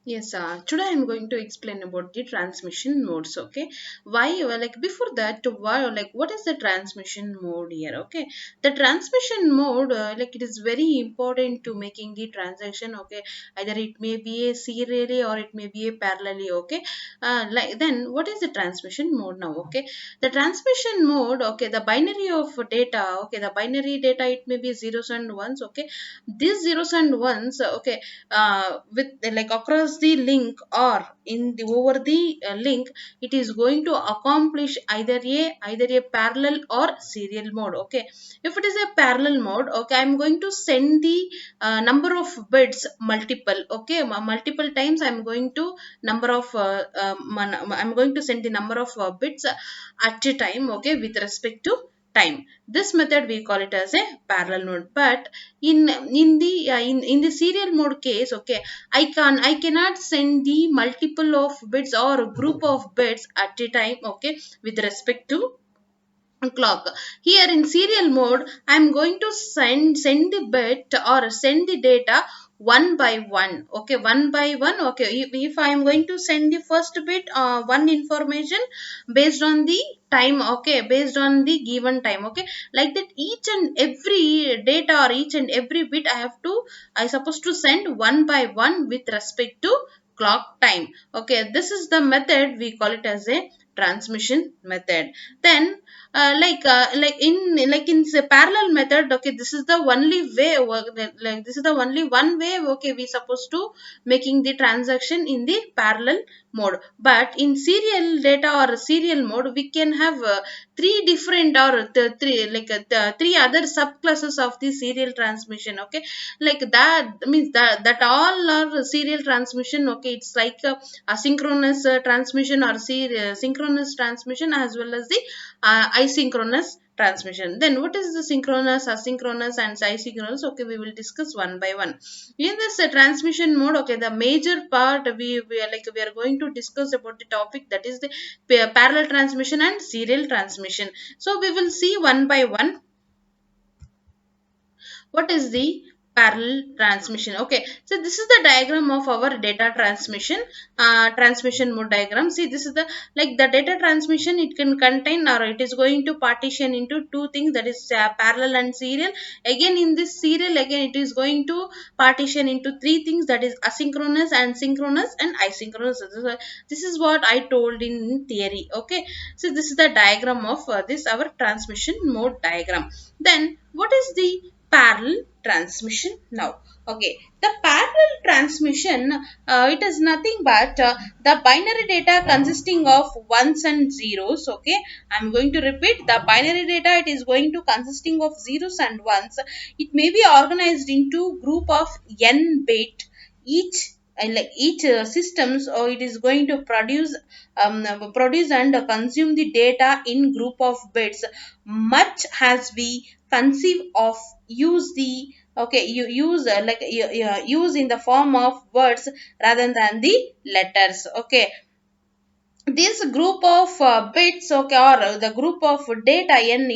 Yes, today I'm going to explain about the transmission modes. Okay, why? Like before that, why? Like what is the transmission mode here? Okay, the transmission mode, like it is very important to making the transaction. Okay, either it may be a serially or it may be a parallelly. Okay, like then what is the transmission mode now? Okay, the transmission mode. Okay, the binary of data. Okay, the binary data it may be zeros and ones. Okay, these zeros and ones. Okay, with like across the link or in the over the link, it is going to accomplish either a parallel or serial mode. Okay, if it is a parallel mode, okay, I'm going to send the number of bits multiple. Okay, multiple times I'm going to number of I'm going to send the number of bits at a time. Okay, with respect to time. This method we call it as a parallel mode. But in the serial mode case, okay, I cannot send the multiple of bits or a group of bits at a time. Okay, with respect to clock. Here in serial mode, I'm going to send the bit or send the data one by one. Okay, one by one. Okay, if I'm going to send the first bit one information based on the time. Okay, based on the given time. Okay, like that each and every data or each and every bit I supposed to send one by one with respect to clock time. Okay, this is the method we call it as a transmission method. Then like in the parallel method, okay, this is the only way like this is the only one way, okay, we supposed to making the transaction in the parallel mode. But in serial data or serial mode, we can have three different or three other subclasses of the serial transmission. Okay, like that means that all are serial transmission. Okay, it's like asynchronous transmission or synchronous transmission as well as the asynchronous transmission. Then what is the synchronous, asynchronous and asynchronous? Okay, we will discuss one by one. In this transmission mode, okay, the major part we are going to discuss about the topic, that is the parallel transmission and serial transmission. So we will see one by one what is the parallel transmission. Okay, so this is the diagram of our data transmission mode diagram. See, this is the like the data transmission, it can contain or it is going to partition into two things, that is parallel and serial. Again in this serial, again it is going to partition into three things, that is asynchronous and synchronous and asynchronous. This is what I told in theory. Okay, so this is the diagram of this our transmission mode diagram. Then what is the parallel transmission now? Okay, the parallel transmission, it is nothing but the binary data consisting of ones and zeros. Okay, I'm going to repeat, the binary data, it is going to consisting of zeros and ones. It may be organized into group of n bit each, and like each systems, or it is going to produce and consume the data in group of bits, much as we conceive of use the, okay, you use use in the form of words rather than the letters. Okay, this group of bits, okay, or the group of data n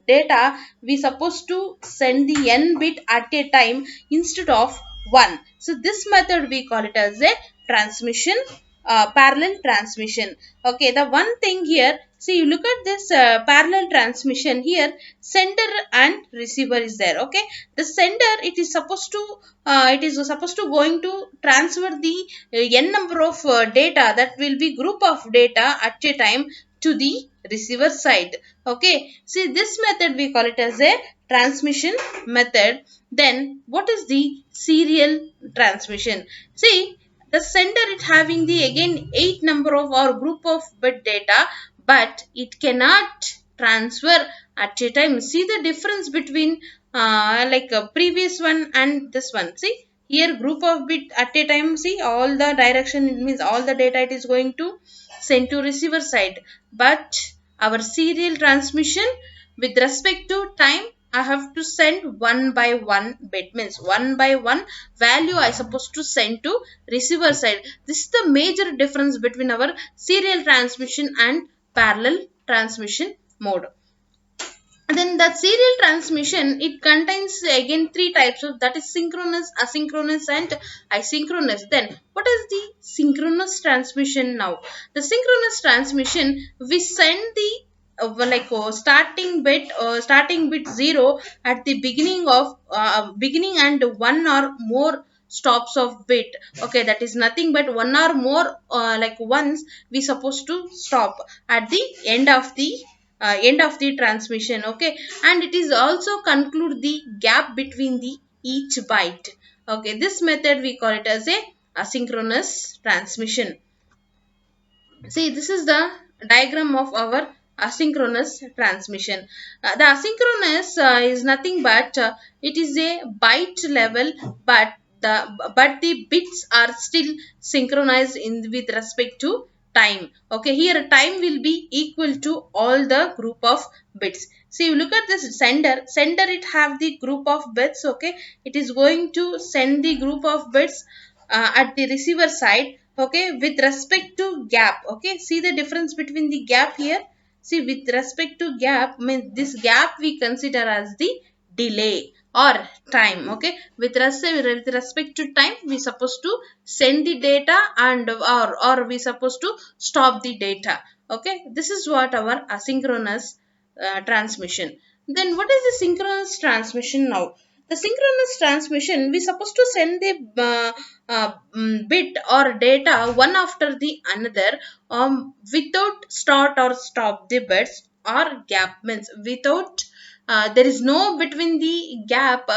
data, we supposed to send the n bit at a time instead of one. So this method we call it as a transmission, parallel transmission. Okay, the one thing here, see, you look at this parallel transmission here, sender and receiver is there. Okay, the sender, it is supposed to going to transfer the n number of data, that will be group of data at a time, to the receiver side. Okay, see, this method we call it as a transmission method. Then what is the serial transmission? See, the sender is having the again 8 number of or group of bit data, but it cannot transfer at a time. See the difference between like a previous one and this one. See, here group of bit at a time, see, all the direction, it means all the data it is going to send to receiver side. But our serial transmission, with respect to time, I have to send one by one bit, means one by one value I supposed to send to receiver side. This is the major difference between our serial transmission and parallel transmission mode. Then the serial transmission, it contains again three types of, that is synchronous, asynchronous and asynchronous. Then what is the synchronous transmission? Now the synchronous transmission, we send the starting bit 0 at the beginning of beginning, and one or more stops of bit. Okay, that is nothing but one or more ones we supposed to stop at the end of the transmission. Okay, and it is also conclude the gap between the each byte. Okay, this method we call it as a asynchronous transmission. See, this is the diagram of our asynchronous transmission. The asynchronous is nothing but it is a byte level, but the bits are still synchronized in with respect to time. Okay, here time will be equal to all the group of bits. See, you look at this sender. Sender, it have the group of bits. Okay, it is going to send the group of bits at the receiver side. Okay, with respect to gap. Okay, see the difference between the gap here. See, with respect to gap, means this gap we consider as the delay or time. Okay, with respect to time, we supposed to send the data, and or we supposed to stop the data. Okay, this is what our asynchronous transmission. Then what is the synchronous transmission? Now the synchronous transmission, we supposed to send the bit or data one after the another, without start or stop the bits, or gap, means without there is no between the gap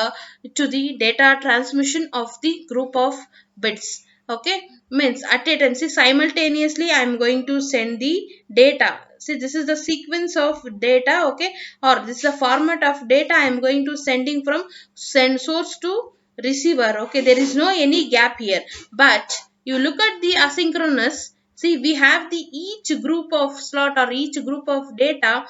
to the data transmission of the group of bits. Okay, means at a time, see, simultaneously I am going to send the data. See, this is the sequence of data. Okay, or this is the format of data I am going to sending from send source to receiver. Okay, there is no any gap here. But you look at the asynchronous. See, we have the each group of slot or each group of data.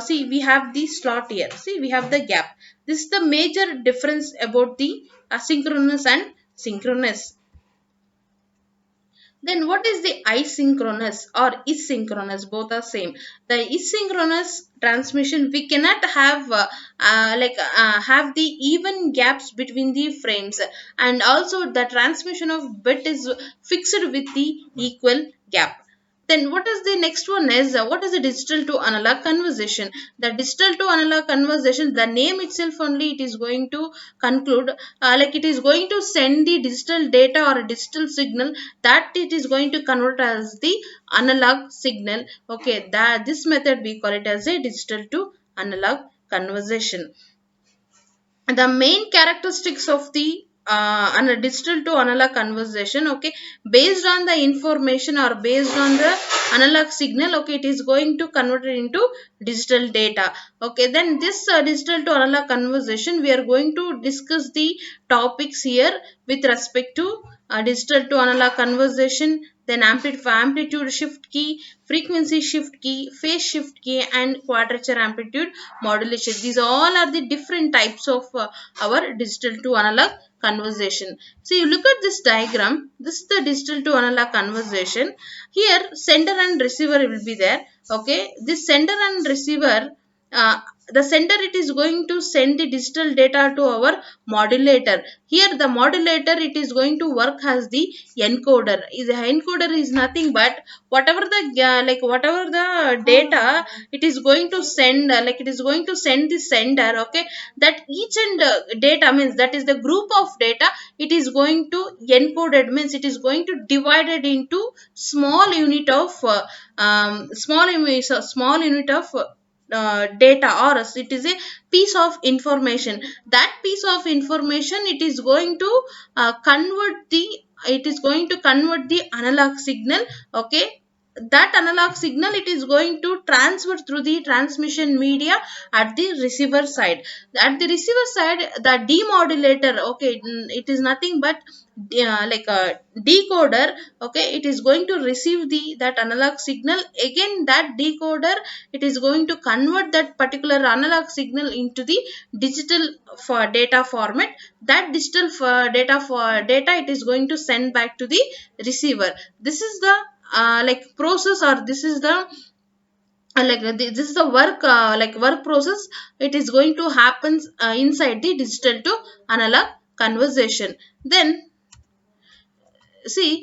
See, we have the slot here. See, we have the gap. This is the major difference about the asynchronous and synchronous. Then what is the asynchronous or asynchronous? Both are same. The asynchronous transmission, we cannot have have the even gaps between the frames, and also the transmission of bit is fixed with the equal gap. Then what is the next one is what is the digital to analog conversion? The digital to analog conversion, the name itself only it is going to conclude, it is going to send the digital data or a digital signal, that it is going to convert as the analog signal. Okay, that this method we call it as a digital to analog conversion. The main characteristics of the digital to analog conversion. Okay, based on the information or based on the analog signal, okay, it is going to convert it into digital data. Okay, then this digital to analog conversion, we are going to discuss the topics here with respect to digital to analog conversion. Then amplitude shift key, frequency shift key, phase shift key, and quadrature amplitude modulation. These all are the different types of our digital to analog conversion. So you look at this diagram. This is the digital to analog conversion. Here sender and receiver will be there. Okay, this sender and receiver, the sender, it is going to send the digital data to our modulator. Here the modulator, it is going to work as the encoder. The encoder is nothing but whatever the whatever the data it is going to send, it is going to send the sender. Okay, that each and data, means that is the group of data, it is going to encoded, means it is going to divided into small unit of small unit of data, or else it is a piece of information. That piece of information, it is going to convert the it is going to convert the analog signal. Okay, that analog signal, it is going to transfer through the transmission media at the receiver side. At the receiver side, the demodulator, okay, it is nothing but like a decoder. Okay, it is going to receive the that analog signal. Again, that decoder, it is going to convert that particular analog signal into the digital for data format. That digital for data, it is going to send back to the receiver. This is the process, or this is the this is the work work process. It is going to happen inside the digital to analog conversation. Then see